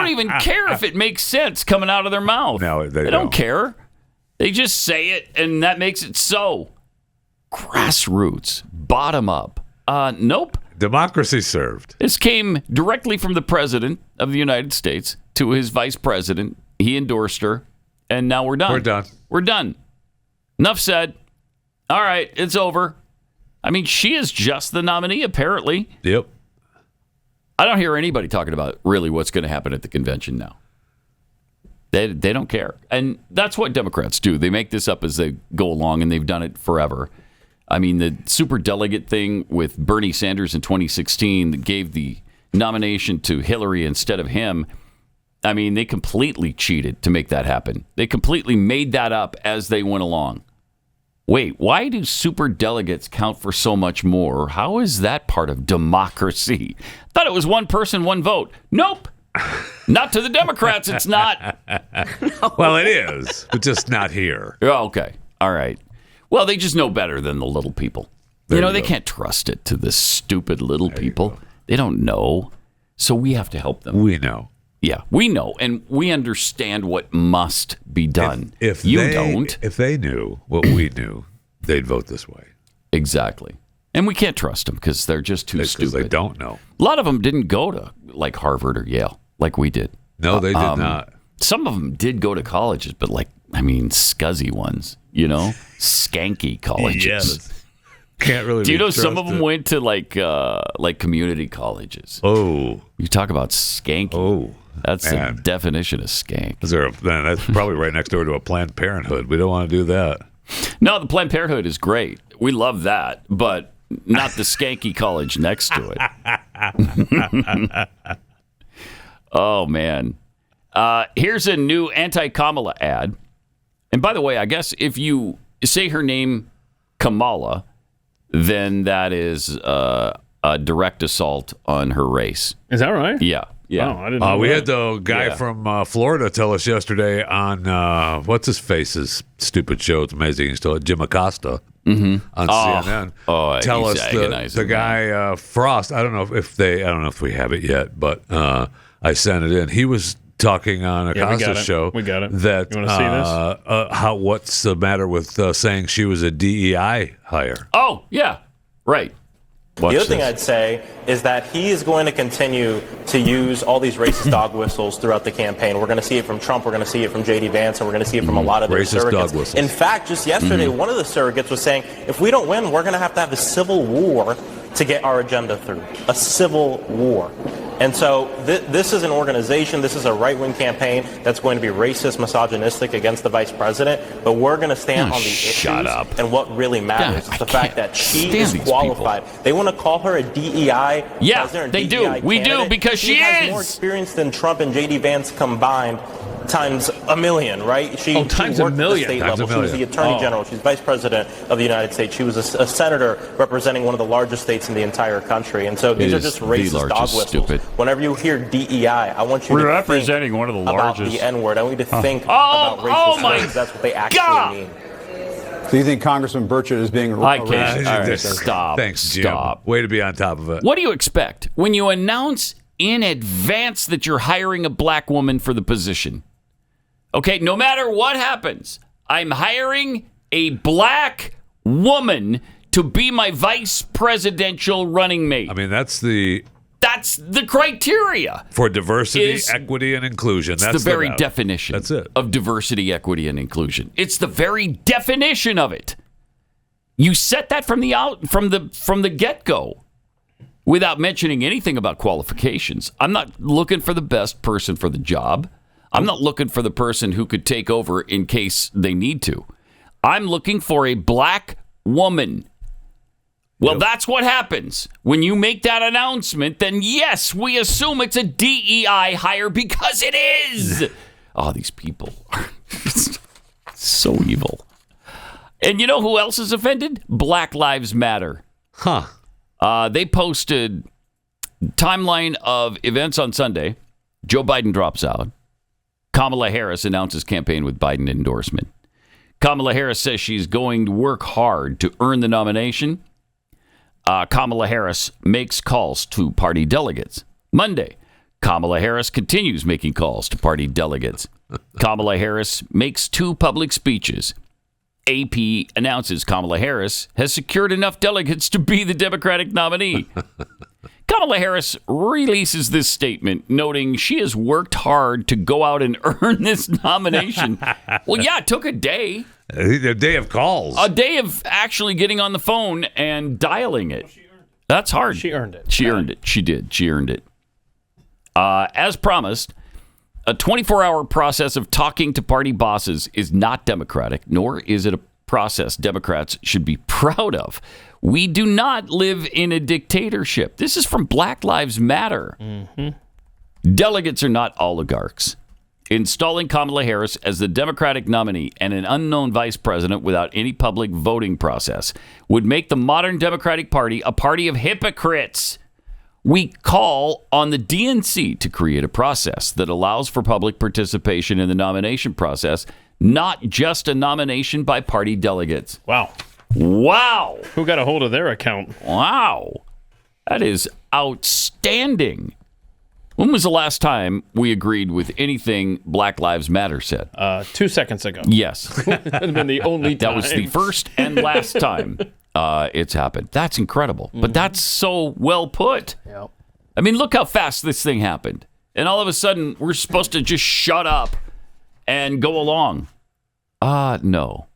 don't even care if it makes sense coming out of their mouth. No, they don't care. They just say it, and that makes it so. Grassroots, bottom up. Nope. Democracy served. This came directly from the president of the United States to his vice president. He endorsed her, and now we're done. We're done. Enough said. All right, it's over. I mean, she is just the nominee, apparently. Yep. I don't hear anybody talking about really what's going to happen at the convention now. They don't care. And that's what Democrats do. They make this up as they go along, and they've done it forever. I mean, the superdelegate thing with Bernie Sanders in 2016 that gave the nomination to Hillary instead of him, I mean, they completely cheated to make that happen. They completely made that up as they went along. Wait, why do superdelegates count for so much more? How is that part of democracy? I thought it was one person, one vote. Nope. Not to the Democrats, it's not. Well, it is, but just not here. Oh, okay. All right. Well, they just know better than the little people. They can't trust it to the stupid little people. They don't know. So we have to help them. We know. Yeah, we know, and we understand what must be done. If you they don't. If they knew what we knew, they'd vote this way. Exactly. And we can't trust them because they're just too stupid. They don't know. A lot of them didn't go to like Harvard or Yale like we did. No, they did not. Some of them did go to colleges, but scuzzy ones, skanky colleges. Yes. Can't really. Do you know some of them went to like community colleges? Oh, you talk about skanky. Oh, that's the definition of skank. That's probably right next door to a Planned Parenthood. We don't want to do that. No, the Planned Parenthood is great. We love that, but not the skanky college next to it. Oh man, here's a new anti-Kamala ad. And by the way, I guess if you say her name Kamala, then that is a direct assault on her race. Is that right? Yeah. Yeah. Oh, I didn't know we that. had the guy from Florida tell us yesterday on what's his face's stupid show. It's amazing. He's still Jim Acosta on CNN. Tell us the guy Frost. I don't know if we have it yet, but I sent it in. He was talking on Acosta's show. We got it. That you want to see this? What's the matter with saying she was a DEI hire? Oh yeah, right. The other thing I'd say is that he is going to continue to use all these racist dog whistles throughout the campaign. We're going to see it from Trump. We're going to see it from J.D. Vance, and we're going to see it from a lot of their racist dog surrogates. whistles. In fact, just yesterday, one of the surrogates was saying, if we don't win, we're going to have a civil war to get our agenda through. A civil war. And so this is an organization, this is a right-wing campaign that's going to be racist, misogynistic against the vice president, but we're going to stand on the issues and what really matters. It's the fact that she is qualified. They want to call her a DEI president. They do. We do, because she has is more experience than Trump and J.D. Vance combined times a million, right? She times worked a at million. the state level. She was the attorney general. She's vice president of the United States. She was a senator representing one of the largest states in the entire country. And so these are just racist dog whistles. Stupid. Whenever you hear DEI, I want you to representing one of the largest about the N-word. I want you to think about racist words. That's what they actually mean. So you think Congressman Burchett is being racist? Stop. Thanks, Jim. Stop. Way to be on top of it. What do you expect when you announce in advance that you're hiring a black woman for the position? Okay, no matter what happens, I'm hiring a black woman to be my vice presidential running mate. I mean, that's the criteria. For diversity, equity, and inclusion. That's the very definition of diversity, equity, and inclusion. It's the very definition of it. You set that from the get-go without mentioning anything about qualifications. I'm not looking for the best person for the job. I'm not looking for the person who could take over in case they need to. I'm looking for a black woman. Well, that's what happens. When you make that announcement, then yes, we assume it's a DEI hire because it is. Oh, these people are so evil. And you know who else is offended? Black Lives Matter. They posted timeline of events on Sunday. Joe Biden drops out. Kamala Harris announces campaign with Biden endorsement. Kamala Harris says she's going to work hard to earn the nomination. Kamala Harris makes calls to party delegates. Monday, Kamala Harris continues making calls to party delegates. Kamala Harris makes 2 public speeches. AP announces Kamala Harris has secured enough delegates to be the Democratic nominee. Kamala Harris releases this statement, noting she has worked hard to go out and earn this nomination. Well, yeah, it took a day. A day of calls. A day of actually getting on the phone and dialing it. That's hard. She earned it. She earned it. She did. She earned it. As promised, a 24-hour process of talking to party bosses is not democratic, nor is it a process Democrats should be proud of. We do not live in a dictatorship. This is from Black Lives Matter. Mm-hmm. Delegates are not oligarchs. Installing Kamala Harris as the Democratic nominee and an unknown vice president without any public voting process would make the modern Democratic Party a party of hypocrites. We call on the DNC to create a process that allows for public participation in the nomination process, not just a nomination by party delegates. Wow. Wow. Who got a hold of their account? Wow. That is outstanding. When was the last time we agreed with anything Black Lives Matter said? 2 seconds ago. Yes. That's been the only time. That was the first and last time it's happened. That's incredible. Mm-hmm. But that's so well put. Yep. I mean, look how fast this thing happened. And all of a sudden, we're supposed to just shut up and go along. No.